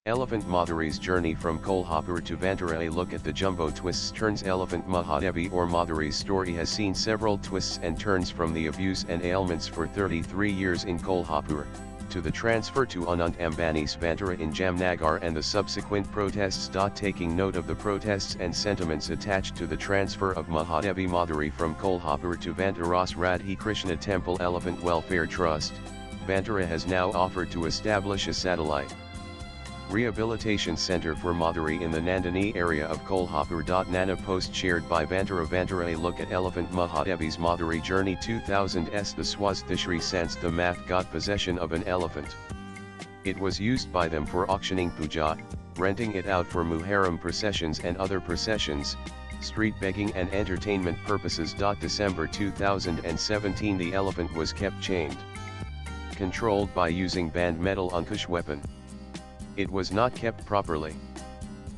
Elephant Madhuris journey from Kolhapur to Vantara. A look at the jumbo twists turns. Elephant Mahadevi or Madhuri's story has seen several twists and turns, from the abuse and ailments for 33 years in Kolhapur, to the transfer to Anant Ambani's Vantara in Jamnagar and the subsequent protests. Taking note of the protests and sentiments attached to the transfer of Mahadevi Madhuri from Kolhapur to Vantara's Radhi Krishna Temple, Elephant Welfare Trust, Vantara has now offered to establish a satellite rehabilitation center for Madhuri in the Nandini area of Kolhapur. Nana post shared by Vantara. Vantara. A look at Elephant Mahadevi's Madhuri journey 2000s. The Swasthishri Santh the Math got possession of an elephant. It was used by them for auctioning puja, renting it out for Muharram processions and other processions, street begging and entertainment purposes. December 2017 the elephant was kept chained, controlled by using banned metal Ankush weapon. It was not kept properly.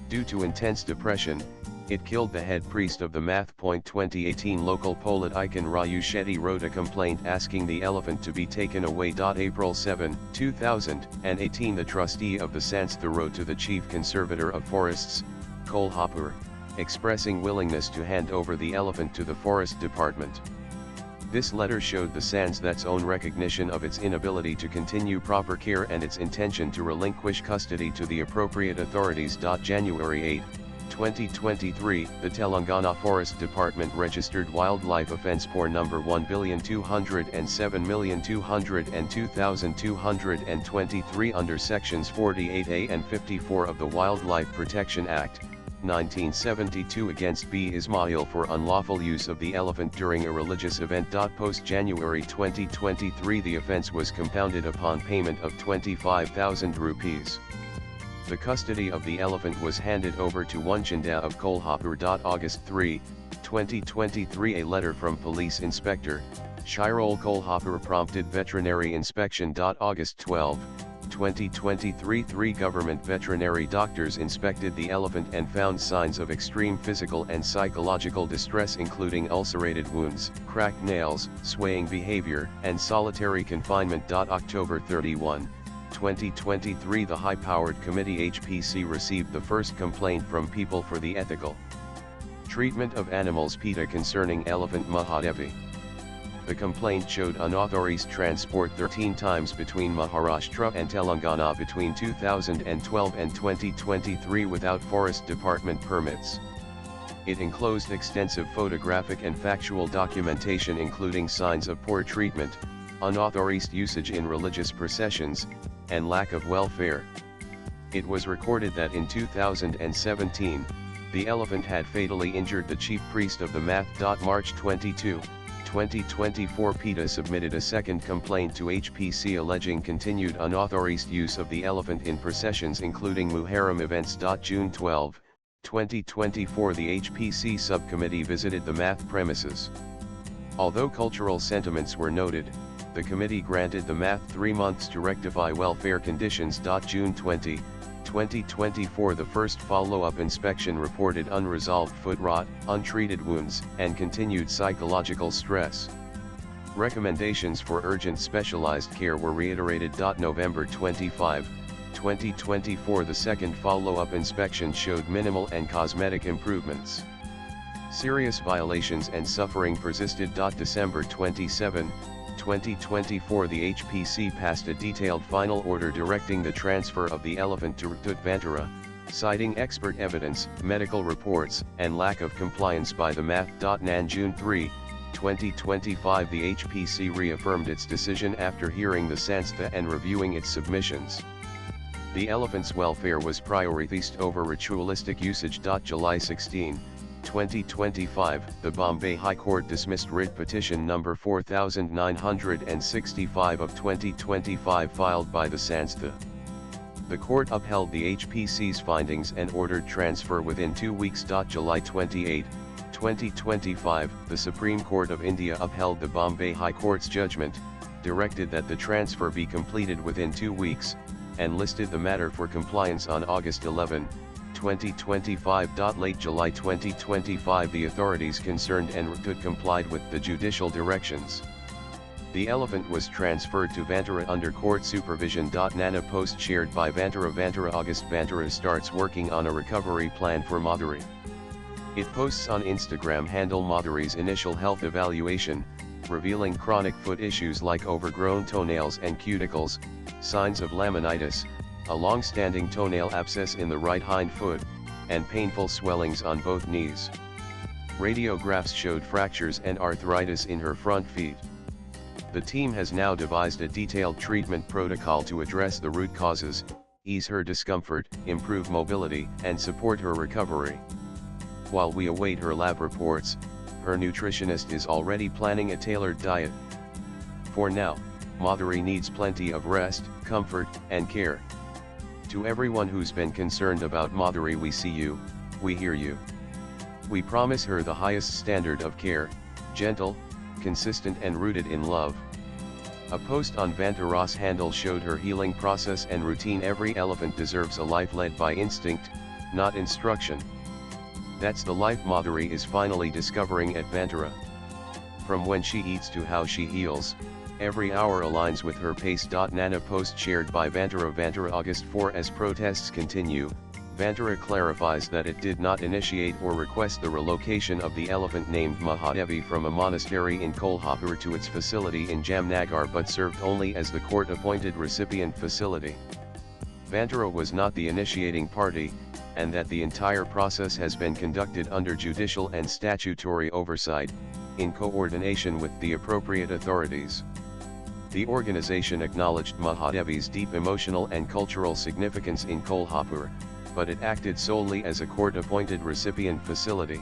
Due to intense depression, it killed the head priest of the Math. 2018 local politician Raju Shetty wrote a complaint asking the elephant to be taken away. April 7, 2018 the trustee of the Sanstha wrote to the chief conservator of forests, Kolhapur, expressing willingness to hand over the elephant to the forest department. This letter showed the Sanstha's own recognition of its inability to continue proper care and its intention to relinquish custody to the appropriate authorities. January 8, 2023, the Telangana Forest Department registered wildlife offence for number 1,207,202,223 under sections 48A and 54 of the Wildlife Protection Act, 1972 against B. Ismail for unlawful use of the elephant during a religious event. Post January 2023 the offence was compounded upon payment of 25,000 rupees. The custody of the elephant was handed over to Wanchinda of Kolhapur. August 3, 2023 a letter from Police Inspector, Shirole Kolhapur prompted veterinary inspection. August 12, 2023 three government veterinary doctors inspected the elephant and found signs of extreme physical and psychological distress including ulcerated wounds, cracked nails, swaying behavior, and solitary confinement. October 31, 2023 the high-powered committee HPC received the first complaint from People for the Ethical Treatment of Animals PETA concerning elephant Mahadevi. The complaint showed unauthorized transport 13 times between Maharashtra and Telangana between 2012 and 2023 without Forest Department permits. It enclosed extensive photographic and factual documentation including signs of poor treatment, unauthorized usage in religious processions, and lack of welfare. It was recorded that in 2017, the elephant had fatally injured the chief priest of the Math. March 22, 2024 PETA submitted a second complaint to HPC alleging continued unauthorized use of the elephant in processions including Muharram events. June 12, 2024 the HPC subcommittee visited the Math premises. Although cultural sentiments were noted, the committee granted the Math 3 months to rectify welfare conditions. June 20, 2024 the first follow-up inspection reported unresolved foot rot, untreated wounds, and continued psychological stress. Recommendations for urgent specialized care were reiterated. November 25, 2024 the second follow-up inspection showed minimal and cosmetic improvements. Serious violations and suffering persisted. December 27, 2024 the HPC passed a detailed final order directing the transfer of the elephant to Vantara, citing expert evidence, medical reports, and lack of compliance by the Math. June 3, 2025 the HPC reaffirmed its decision after hearing the Sanstha and reviewing its submissions. The elephant's welfare was prioritized over ritualistic usage. July 16, 2025, the Bombay High Court dismissed writ petition number 4965 of 2025 filed by the Sanstha. The court upheld the HPC's findings and ordered transfer within 2 weeks. July 28, 2025, the Supreme Court of India upheld the Bombay High Court's judgment, directed that the transfer be completed within 2 weeks, and listed the matter for compliance on August 11, 2025. Late July 2025 the authorities concerned and complied with the judicial directions. The elephant was transferred to Vantara under court supervision. Nana post shared by Vantara August Vantara starts working on a recovery plan for Madhuri. It posts on Instagram handle Madhuri's initial health evaluation, revealing chronic foot issues like overgrown toenails and cuticles, signs of laminitis, a long-standing toenail abscess in the right hind foot, and painful swellings on both knees. Radiographs showed fractures and arthritis in her front feet. The team has now devised a detailed treatment protocol to address the root causes, ease her discomfort, improve mobility, and support her recovery. While we await her lab reports, her nutritionist is already planning a tailored diet. For now, Madhuri needs plenty of rest, comfort, and care. To everyone who's been concerned about Madhuri, we see you, we hear you. We promise her the highest standard of care, gentle, consistent and rooted in love. A post on Vantara's handle showed her healing process and routine. Every elephant deserves a life led by instinct, not instruction. That's the life Madhuri is finally discovering at Vantara. From when she eats to how she heals, every hour aligns with her pace. Nana post shared by Vantara August 4. As protests continue, Vantara clarifies that it did not initiate or request the relocation of the elephant named Mahadevi from a monastery in Kolhapur to its facility in Jamnagar, but served only as the court-appointed recipient facility. Vantara was not the initiating party, and that the entire process has been conducted under judicial and statutory oversight, in coordination with the appropriate authorities. The organization acknowledged Mahadevi's deep emotional and cultural significance in Kolhapur, but it acted solely as a court-appointed recipient facility.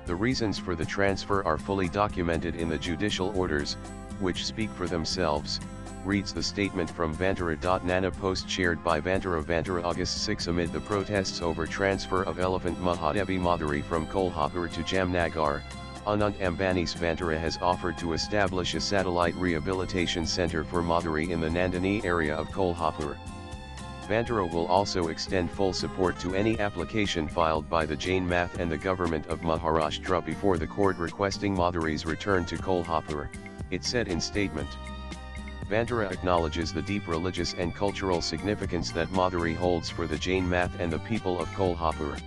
The reasons for the transfer are fully documented in the judicial orders, which speak for themselves, reads the statement from Vantara. Nana post shared by Vantara August 6. Amid the protests over transfer of elephant Mahadevi Madhuri from Kolhapur to Jamnagar, Anant Ambani's Vantara has offered to establish a satellite rehabilitation center for Madhuri in the Nandini area of Kolhapur. Vantara will also extend full support to any application filed by the Jain Math and the Government of Maharashtra before the court requesting Madhuri's return to Kolhapur, it said in statement. Vantara acknowledges the deep religious and cultural significance that Madhuri holds for the Jain Math and the people of Kolhapur.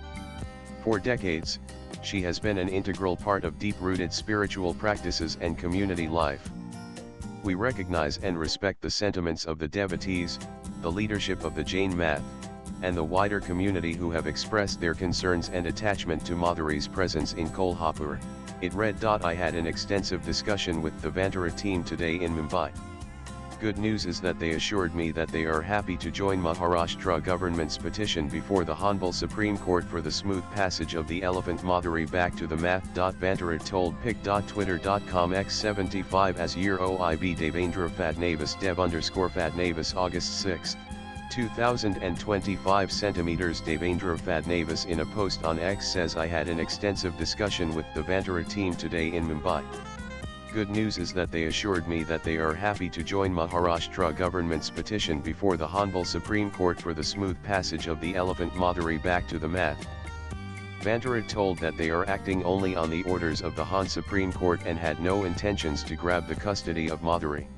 For decades, she has been an integral part of deep-rooted spiritual practices and community life. We recognize and respect the sentiments of the devotees, the leadership of the Jain Math, and the wider community who have expressed their concerns and attachment to Madhuri's presence in Kolhapur, it read. I had an extensive discussion with the Vantara team today in Mumbai. Good news is that they assured me that they are happy to join Maharashtra government's petition before the Honorable Supreme Court for the smooth passage of the elephant Madhuri back to the math. Vantara told pic.twitter.com x75 as year OIB Devendra Fadnavis Dev_Fadnavis August 6, 2025 centimeters. Devendra Fadnavis in a post on X says, I had an extensive discussion with the Vantara team today in Mumbai. Good news is that they assured me that they are happy to join Maharashtra government's petition before the Honorable Supreme Court for the smooth passage of the elephant Madhuri back to the math. Vantara told that they are acting only on the orders of the Han Supreme Court and had no intentions to grab the custody of Madhuri.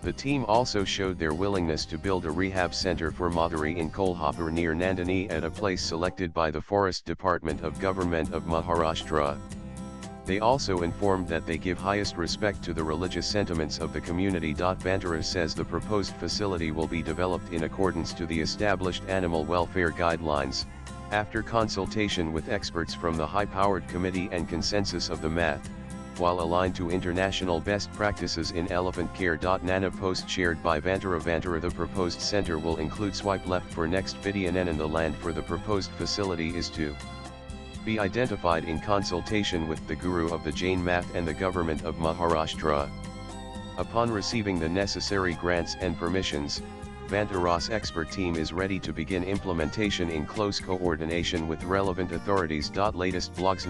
The team also showed their willingness to build a rehab center for Madhuri in Kolhapur near Nandini at a place selected by the Forest Department of Government of Maharashtra. They also informed that they give highest respect to the religious sentiments of the community. Vantara says the proposed facility will be developed in accordance to the established animal welfare guidelines, after consultation with experts from the high-powered committee and consensus of the math, while aligned to international best practices in elephant care. Nana post shared by Vantara. The proposed center will include swipe left for next video, and the land for the proposed facility is to be identified in consultation with the Guru of the Jain Math and the Government of Maharashtra. Upon receiving the necessary grants and permissions, Vantara's expert team is ready to begin implementation in close coordination with relevant authorities. Latest blogs.